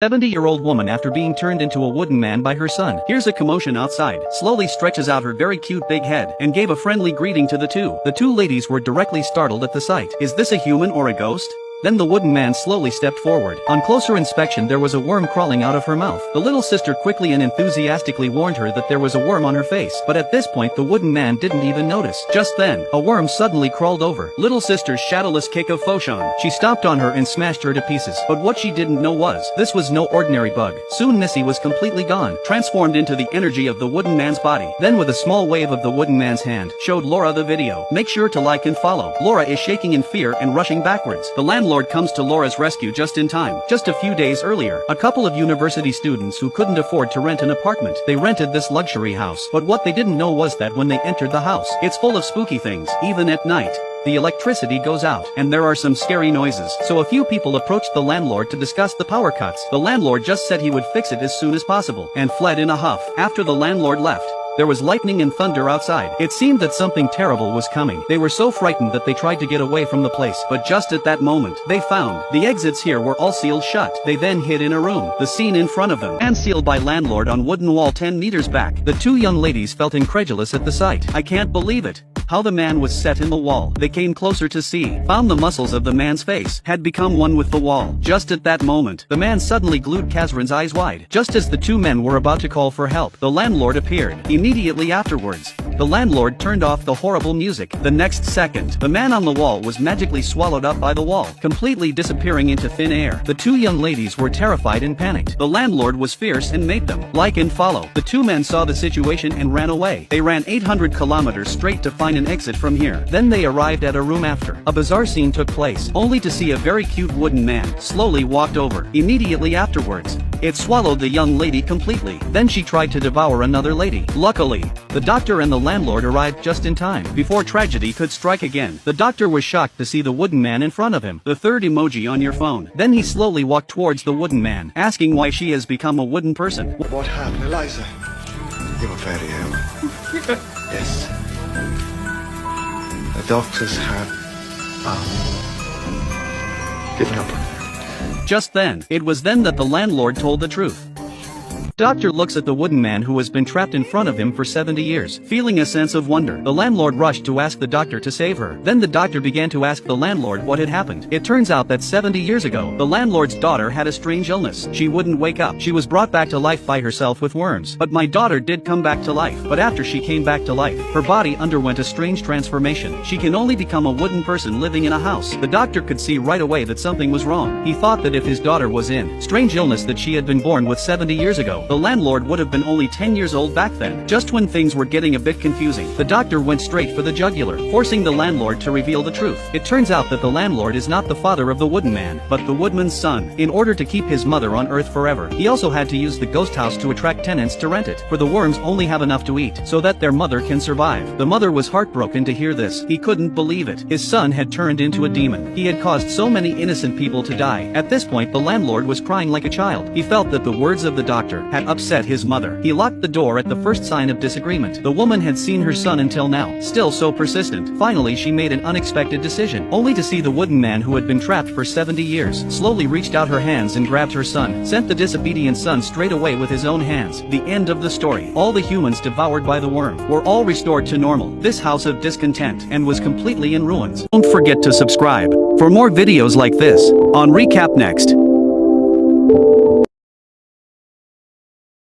70-year-old woman after being turned into a wooden man by her son. Hears a commotion outside, slowly stretches out her very cute big head, and gave a friendly greeting to the two. The two ladies were directly startled at the sight. Is this a human or a ghost? Then the wooden man slowly stepped forward. On closer inspection there was a worm crawling out of her mouth. The little sister quickly and enthusiastically warned her that there was a worm on her face, but at this point the wooden man didn't even notice. Just then, a worm suddenly crawled over little sister's shadowless cake of Foshan. She stomped on her and smashed her to pieces. But what she didn't know was, this was no ordinary bug. Soon Missy was completely gone, transformed into the energy of the wooden man's body. Then with a small wave of the wooden man's hand, showed Laura the video. Make sure to like and follow. Laura is shaking in fear and rushing backwards. The landlord comes to Laura's rescue just in time. Just a few days earlier, a couple of university students who couldn't afford to rent an apartment, they rented this luxury house. But what they didn't know was that when they entered the house, it's full of spooky things. Even at night, the electricity goes out, and there are some scary noises. So a few people approached the landlord to discuss the power cuts. The landlord just said he would fix it as soon as possible, and fled in a huff. After the landlord left, there was lightning and thunder outside. It seemed that something terrible was coming. They were so frightened that they tried to get away from the place. But just at that moment, they found the exits here were all sealed shut. They then hid in a room. The scene in front of them, and sealed by landlord on wooden wall 10 meters back. The two young ladies felt incredulous at the sight. I can't believe it. How the man was set in the wall. They came closer to see, found the muscles of the man's face had become one with the wall. Just at that moment, the man suddenly glued Kazran's eyes wide. Just as the two men were about to call for help, the landlord appeared. Immediately afterwards, the landlord turned off the horrible music. The next second, the man on the wall was magically swallowed up by the wall, completely disappearing into thin air. The two young ladies were terrified and panicked. The landlord was fierce and made them like and follow. The two men saw the situation and ran away. They ran 800 kilometers straight to find an exit from here. Then they arrived at a room after. A bizarre scene took place, only to see a very cute wooden man slowly walked over. Immediately afterwards, it swallowed the young lady completely. Then she tried to devour another lady. Luckily, the doctor and the landlord arrived just in time, before tragedy could strike again. The doctor was shocked to see the wooden man in front of him. The third emoji on your phone. Then he slowly walked towards the wooden man, asking why she has become a wooden person. What happened, Eliza? You were very ill. Yes. The doctors have given up on you. Just then, it was then that the landlord told the truth. Doctor looks at the wooden man who has been trapped in front of him for 70 years, feeling a sense of wonder. The landlord rushed to ask the doctor to save her. Then the doctor began to ask the landlord what had happened. It turns out that 70 years ago, the landlord's daughter had a strange illness. She wouldn't wake up. She was brought back to life by herself with worms. But my daughter did come back to life. But after she came back to life, her body underwent a strange transformation. She can only become a wooden person living in a house. The doctor could see right away that something was wrong. He thought that if his daughter was in strange illness that she had been born with 70 years ago, the landlord would have been only 10 years old back then. Just when things were getting a bit confusing, the doctor went straight for the jugular, forcing the landlord to reveal the truth. It turns out that the landlord is not the father of the wooden man, but the woodman's son. In order to keep his mother on earth forever, he also had to use the ghost house to attract tenants to rent it, for the worms only have enough to eat, so that their mother can survive. The mother was heartbroken to hear this. He couldn't believe it. His son had turned into a demon. He had caused so many innocent people to die. At this point the landlord was crying like a child. He felt that the words of the doctor had upset his mother. He locked the door at the first sign of disagreement. The woman had seen her son until now, still so persistent. Finally she made an unexpected decision, only to see the wooden man who had been trapped for 70 years, slowly reached out her hands and grabbed her son, sent the disobedient son straight away with his own hands. The end of the story. All the humans devoured by the worm were all restored to normal. This house of discontent and was completely in ruins. Don't forget to subscribe for more videos like this on Recap Next.